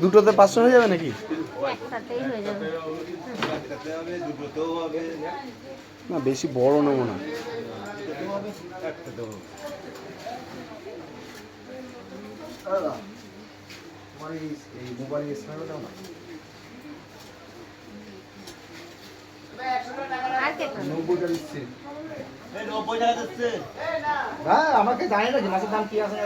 দুটোতে 500 হয়ে যাবে নাকি? একটাতেই হয়ে যাবে। না বেশি বড় নেবো না। আমাকে জানি না মাছের দাম কি আছে।